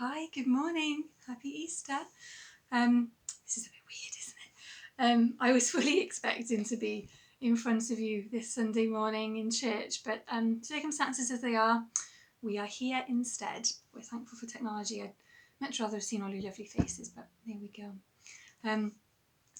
Hi, good morning. Happy Easter. This is a bit weird, isn't it? I was fully expecting to be in front of you this Sunday morning in church, but circumstances as they are, we are here instead. We're thankful for technology. I'd much rather have seen all your lovely faces, but there we go.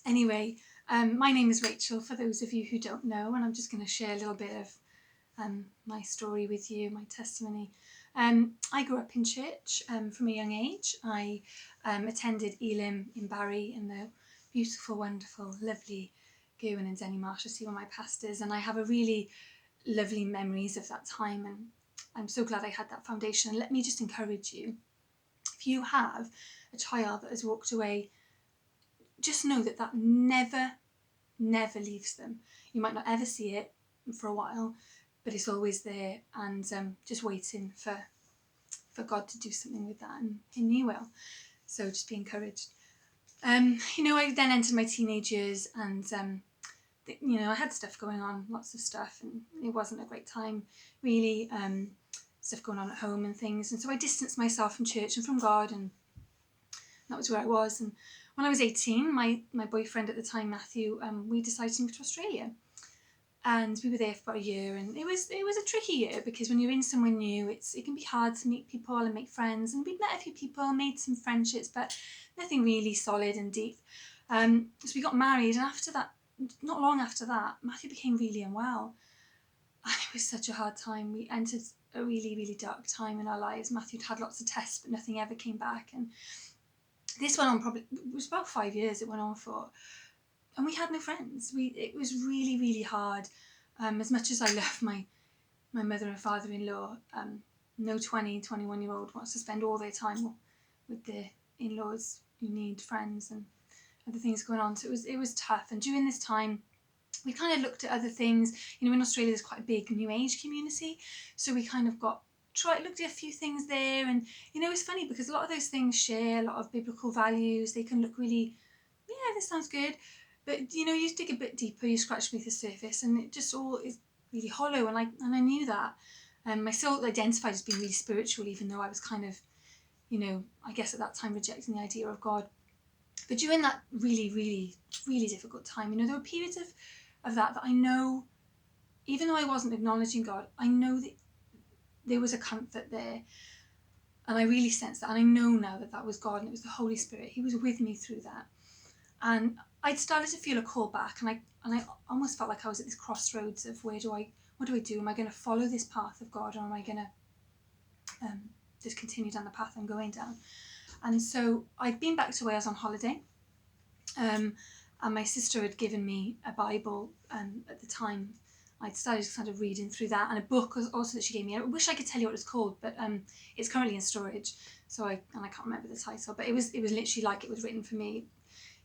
Anyway, my name is Rachel, for those of you who don't know, and I'm just going to share a little bit of my story with you, my testimony. I grew up in church from a young age. I attended Elim in Barry in the beautiful, wonderful, lovely Gerwin and Denny Marshalsea were my pastors, and I have a really lovely memories of that time, and I'm so glad I had that foundation. And let me just encourage you, if you have a child that has walked away, just know that that never leaves them. You might not ever see it for a while, but it's always there, and just waiting for God to do something with that, and He will. So just be encouraged. I then entered my teenage years, and I had stuff going on, lots of stuff, and it wasn't a great time, really. Stuff going on at home and things, and so I distanced myself from church and from God, and that was where I was. And when I was 18, my boyfriend at the time, Matthew, we decided to move to Australia. And we were there for about a year, and it was a tricky year because when you're in somewhere new, it can be hard to meet people and make friends. And we'd met a few people, made some friendships, but nothing really solid and deep. So we got married, and after that, not long after that, Matthew became really unwell. And it was such a hard time. We entered a really, really dark time in our lives. Matthew had lots of tests, but nothing ever came back. And this went on it was about 5 years it went on for. And we had no friends. It was really, really hard. As much as I love my mother and father-in-law, no 20, 21-year-old wants to spend all their time with their in-laws. You need friends and other things going on. So it was tough. And during this time, we kind of looked at other things. In Australia, there's quite a big New Age community. So we kind of looked at a few things there. And, it's funny because a lot of those things share a lot of biblical values. They can look really, yeah, this sounds good. But you dig a bit deeper, you scratch beneath the surface, and it just all is really hollow. And I knew that. My soul identified as being really spiritual, even though I was kind of, I guess at that time rejecting the idea of God. But during that really, really, really difficult time, there were periods of that I know, even though I wasn't acknowledging God, I know that there was a comfort there. And I really sensed that. And I know now that that was God, and it was the Holy Spirit. He was with me through that. And I'd started to feel a call back, and I almost felt like I was at this crossroads of what do I do? Am I going to follow this path of God, or am I going to just continue down the path I'm going down? And so I'd been back to Wales on holiday, and my sister had given me a Bible at the time. I'd started kind of reading through that, and a book also that she gave me. I wish I could tell you what it's called, but it's currently in storage, so I can't remember the title. But it was literally like it was written for me.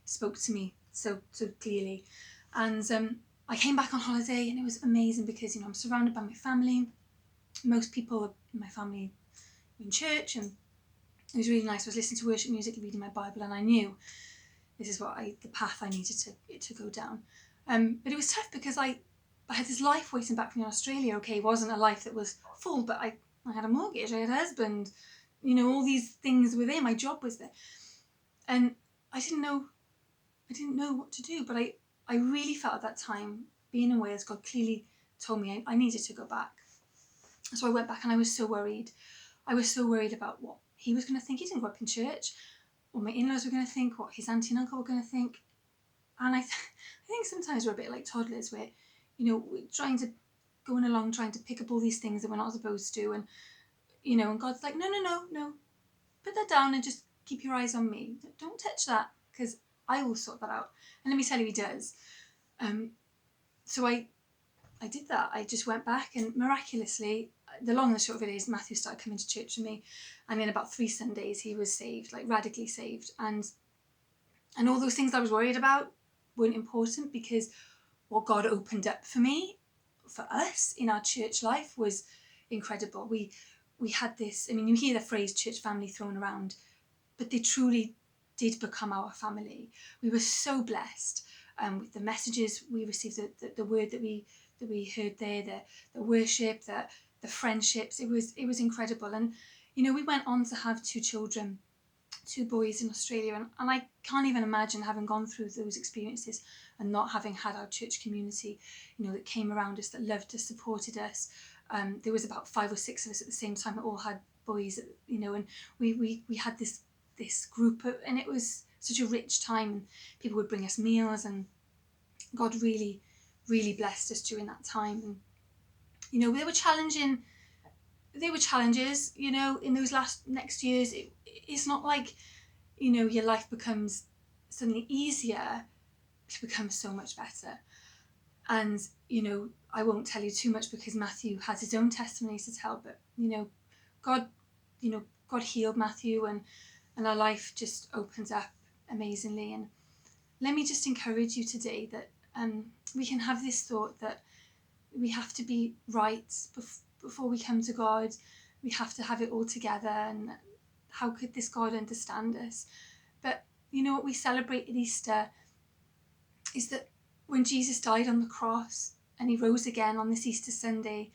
Spoke to me so clearly. And I came back on holiday, and it was amazing because I'm surrounded by my family. Most people in my family were in church, and it was really nice. I was listening to worship music, reading my Bible, and I knew this is the path I needed to go down. But it was tough because I had this life waiting back for me in Australia. Okay, it wasn't a life that was full, but I had a mortgage, I had a husband, all these things were there. My job was there, and I didn't know what to do, but I really felt at that time, being in Wales, God clearly told me I needed to go back. So I went back, and I was so worried. I was so worried about what he was going to think. He didn't grow up in church. What my in-laws were going to think, what his auntie and uncle were going to think. And I think sometimes we're a bit like toddlers, where, we're trying to, going along, trying to pick up all these things that we're not supposed to. And, and God's like, no, put that down and just keep your eyes on me. Don't touch that, because I will sort that out. And let me tell you, he does. So I did that. I just went back, and miraculously, the long and the short of it is, Matthew started coming to church with me, and in about 3 Sundays he was saved, like radically saved. And all those things I was worried about weren't important, because what God opened up for me, for us in our church life, was incredible. We had this, you hear the phrase church family thrown around, but they truly did become our family. We were so blessed with the messages we received, the word that we heard there, the worship, the friendships. It was incredible. And We went on to have 2 children, 2 boys in Australia, and I can't even imagine having gone through those experiences and not having had our church community, that came around us, that loved us, supported us. There was about 5 or 6 of us at the same time that all had boys, and we had this group and it was such a rich time, and people would bring us meals, and God really, really blessed us during that time. And there were challenges, in those next years. It's not like, your life becomes suddenly easier. It becomes so much better. And, I won't tell you too much because Matthew has his own testimony to tell, but, God, God healed Matthew, and our life just opens up amazingly. And let me just encourage you today that we can have this thought that we have to be right before we come to God. We have to have it all together, and how could this God understand us? But what we celebrate at Easter is that when Jesus died on the cross and he rose again on this Easter Sunday,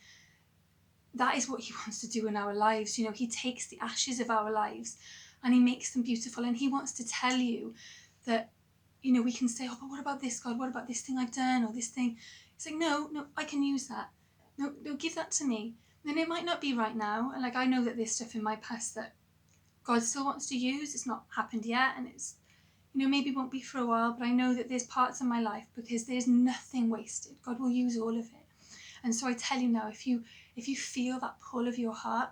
that is what he wants to do in our lives. He takes the ashes of our lives and he makes them beautiful, and he wants to tell you that, we can say, oh, but what about this, God? What about this thing I've done, or this thing? He's like, no, I can use that. No, give that to me. And it might not be right now. And I know that there's stuff in my past that God still wants to use. It's not happened yet, and it's, maybe won't be for a while, but I know that there's parts of my life, because there's nothing wasted. God will use all of it. And so I tell you now, if you feel that pull of your heart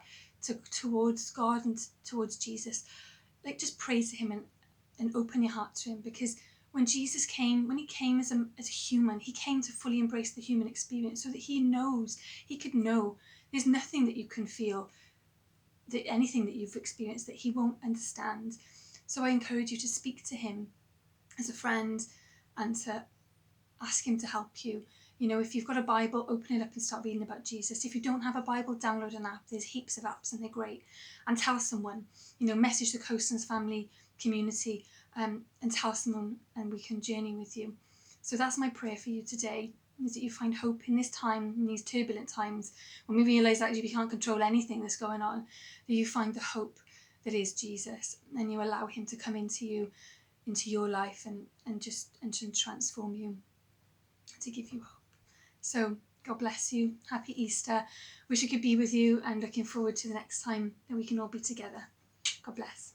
towards God and towards Jesus, just pray to him and open your heart to him, because when Jesus came, when he came as a human, he came to fully embrace the human experience, so that he could know there's nothing that you can feel, that anything that you've experienced, that he won't understand. So I encourage you to speak to him as a friend and to ask him to help you. If you've got a Bible, open it up and start reading about Jesus. If you don't have a Bible, download an app. There's heaps of apps and they're great. And tell someone, message the Coastlands family community, and tell someone, and we can journey with you. So that's my prayer for you today, is that you find hope in this time, in these turbulent times, when we realise that we can't control anything that's going on, that you find the hope that is Jesus, and you allow him to come into you, into your life, and to transform you, to give you hope. So God bless you. Happy Easter. Wish I could be with you, and looking forward to the next time that we can all be together. God bless.